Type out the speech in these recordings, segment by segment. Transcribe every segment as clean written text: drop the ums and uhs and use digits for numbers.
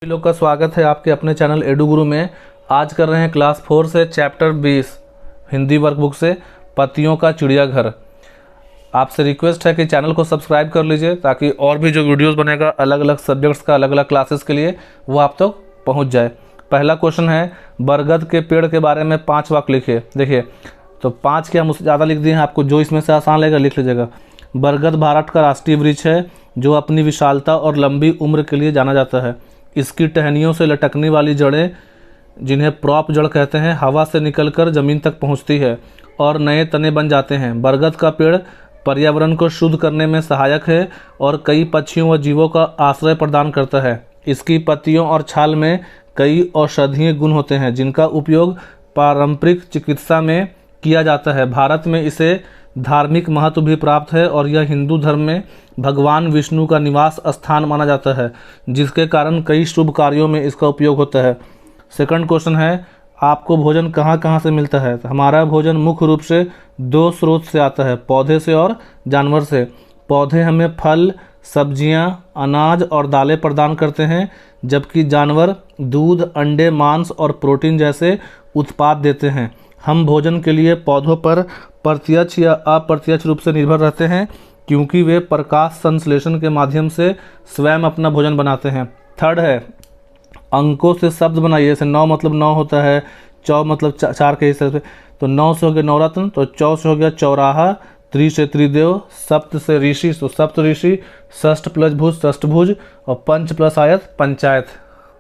सभी लोग का स्वागत है आपके अपने चैनल एडू गुरु में। आज कर रहे हैं क्लास 4 से चैप्टर 20 हिंदी वर्कबुक से पतियों का चिड़ियाघर। आपसे रिक्वेस्ट है कि चैनल को सब्सक्राइब कर लीजिए ताकि और भी जो वीडियोस बनेगा अलग अलग सब्जेक्ट्स का, अलग अलग क्लासेस के लिए, वो आप तक पहुँच जाए। पहला क्वेश्चन है, बरगद के पेड़ के बारे में 5 वाक्य लिखिए। देखिए तो 5 के हम उससे ज़्यादा लिख दिए हैं, आपको जो इसमें से आसान लगेगा लिख लीजिएगा। बरगद भारत का राष्ट्रीय वृक्ष है जो अपनी विशालता और लंबी उम्र के लिए जाना जाता है। इसकी टहनियों से लटकने वाली जड़ें, जिन्हें प्रॉप जड़ कहते हैं, हवा से निकलकर ज़मीन तक पहुंचती है और नए तने बन जाते हैं। बरगद का पेड़ पर्यावरण को शुद्ध करने में सहायक है और कई पक्षियों व जीवों का आश्रय प्रदान करता है। इसकी पत्तियों और छाल में कई औषधीय गुण होते हैं जिनका उपयोग पारंपरिक चिकित्सा में किया जाता है। भारत में इसे धार्मिक महत्व भी प्राप्त है और यह हिंदू धर्म में भगवान विष्णु का निवास स्थान माना जाता है, जिसके कारण कई शुभ कार्यों में इसका उपयोग होता है। सेकंड क्वेश्चन है, आपको भोजन कहाँ कहाँ से मिलता है? तो हमारा भोजन मुख्य रूप से 2 स्रोत से आता है, पौधे से और जानवर से। पौधे हमें फल, सब्जियां, अनाज और दालें प्रदान करते हैं, जबकि जानवर दूध, अंडे, मांस और प्रोटीन जैसे उत्पाद देते हैं। हम भोजन के लिए पौधों पर प्रत्यक्ष या अप्रत्यक्ष रूप से निर्भर रहते हैं क्योंकि वे प्रकाश संश्लेषण के माध्यम से स्वयं अपना भोजन बनाते हैं। थर्ड है, अंकों से शब्द बनाइए। जैसे 9 मतलब 9 होता है, चौ मतलब 4 के हिसाब से, तो 9 से हो गया नवरत्न, तो 4 से हो गया चौराहा, 3 से त्रिदेव, सप्त से ऋषि तो सप्त ऋषि, षष्ठ प्लस भुज षष्ठभुज और पंच प्लस आयत पंचायत।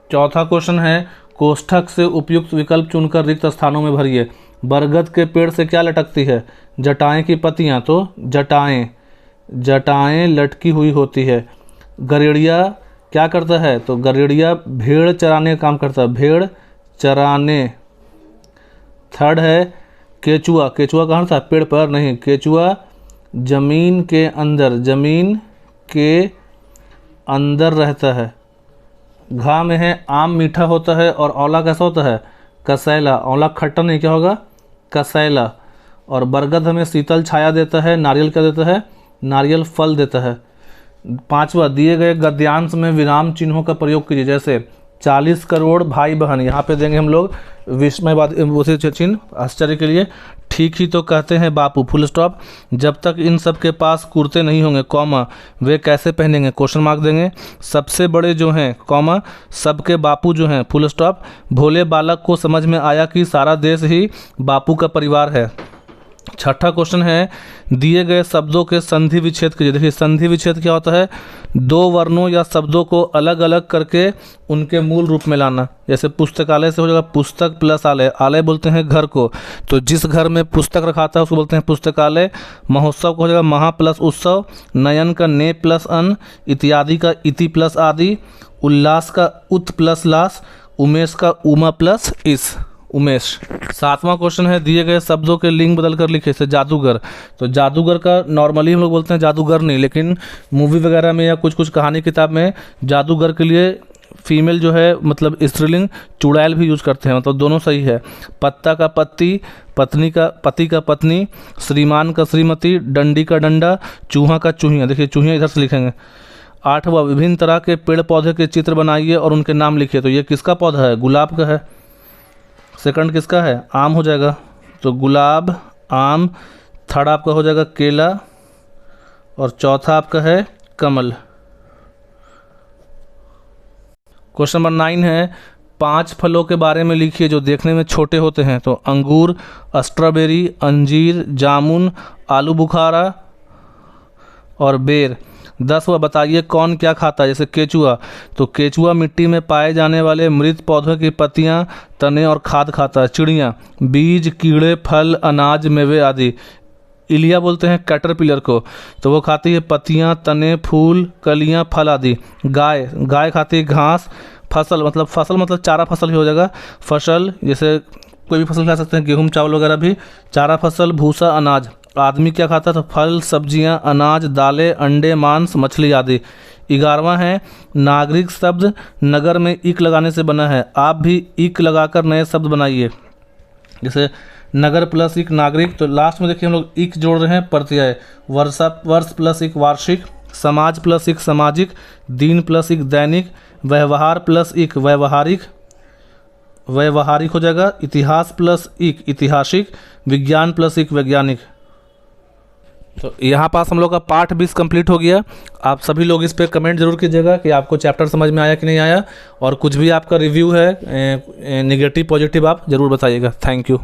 चौथा क्वेश्चन है, कोष्ठक से उपयुक्त विकल्प चुनकर रिक्त स्थानों में भरिए। बरगद के पेड़ से क्या लटकती है? जटाएं की पत्तियां, तो जटाएं लटकी हुई होती है। गरेड़िया क्या करता है? तो गरेड़िया भेड़ चराने का काम करता है, भेड़ चराने। थर्ड है, केचुआ कहाँ था? पेड़ पर नहीं, केचुआ जमीन के अंदर रहता है। घा में है, आम मीठा होता है और औला कैसा होता है? कसैला। औला खट्टा नहीं, क्या होगा? कसैला। और बरगद हमें शीतल छाया देता है। नारियल क्या देता है? नारियल फल देता है। 5वां, दिए गए गद्यांश में विराम चिन्हों का प्रयोग कीजिए। जैसे 40 करोड़ भाई बहन, यहाँ पे देंगे हम लोग विस्मयवाद चिन्ह आश्चर्य के लिए। ठीक ही तो कहते हैं बापू, फुल स्टॉप। जब तक इन सब के पास कुर्ते नहीं होंगे, कॉमा, वे कैसे पहनेंगे? क्वेश्चन मार्क देंगे। सबसे बड़े जो हैं, कॉमा, सबके बापू जो हैं, फुल स्टॉप। भोले बालक को समझ में आया कि सारा देश ही बापू का परिवार है। छठा क्वेश्चन है, दिए गए शब्दों के संधि विच्छेद कीजिए। देखिए संधि विच्छेद क्या होता है? 2 वर्णों या शब्दों को अलग अलग करके उनके मूल रूप में लाना। जैसे पुस्तकालय से हो जाएगा पुस्तक प्लस आलय, आलय बोलते हैं घर को, तो जिस घर में पुस्तक रखा था उसको बोलते हैं पुस्तकालय। महोत्सव को हो जाएगा महा प्लस उत्सव, नयन का ने प्लस अन, इत्यादि का इति प्लस आदि, उल्लास का उत प्लस लास, उमेश का उमा प्लस इस, उमेश। 7वां क्वेश्चन है, दिए गए शब्दों के लिंग बदल कर लिखे। जैसे जादूगर, तो जादूगर का नॉर्मली हम लोग बोलते हैं जादूगर नहीं, लेकिन मूवी वगैरह में या कुछ कहानी किताब में जादूगर के लिए फीमेल जो है मतलब स्त्रीलिंग चुड़ैल भी यूज करते हैं, मतलब दोनों सही है। पत्ता का पत्ती, पत्नी का पति का पत्नी, श्रीमान का श्रीमती, डंडी का डंडा, चूहा का चूहिया। देखिए चूहिया इधर से लिखेंगे। 8वां, विभिन्न तरह के पेड़ पौधे के चित्र बनाइए और उनके नाम लिखिए। तो ये किसका पौधा है? गुलाब का है। सेकंड किसका है? आम हो जाएगा, तो गुलाब, आम। थर्ड आपका हो जाएगा केला और चौथा आपका है कमल। क्वेश्चन नंबर 9 है, 5 फलों के बारे में लिखिए जो देखने में छोटे होते हैं। तो अंगूर, स्ट्रॉबेरी, अंजीर, जामुन, आलू बुखारा और बेर। 10वां, बताइए कौन क्या खाता है? जैसे केचुआ, तो केचुआ मिट्टी में पाए जाने वाले मृत पौधों की पत्तियां, तने और खाद खाता है। चिड़िया बीज, कीड़े, फल, अनाज, मेवे आदि। इलिया बोलते हैं कैटरपिलर को, तो वो खाती है पत्तियां, तने, फूल, कलियां, फल आदि। गाय खाती है घास। फसल मतलब चारा फसल ही हो जाएगा। फसल जैसे कोई भी फसल खा सकते हैं, गेहूँ चावल वगैरह भी चारा फसल। भूसा, अनाज। आदमी क्या खाता है? तो फल, सब्जियां, अनाज, दालें, अंडे, मांस, मछली आदि। 11वां है, नागरिक शब्द नगर में इक लगाने से बना है। आप भी इक लगाकर नए शब्द बनाइए। जैसे नगर प्लस इक नागरिक, तो लास्ट में देखिए हम लोग इक जोड़ रहे हैं प्रत्यय। वर्ष प्लस इक वार्षिक, समाज प्लस इक सामाजिक, दिन प्लस इक दैनिक, व्यवहार प्लस इक व्यवहारिक, व्यवहारिक हो जाएगा। इतिहास प्लस इक ऐतिहासिक, विज्ञान प्लस इक वैज्ञानिक। तो यहाँ पास हम लोग का पार्ट 20 कंप्लीट हो गया। आप सभी लोग इस पे कमेंट जरूर कीजिएगा कि आपको चैप्टर समझ में आया कि नहीं आया, और कुछ भी आपका रिव्यू है नेगेटिव पॉजिटिव आप ज़रूर बताइएगा। Thank you.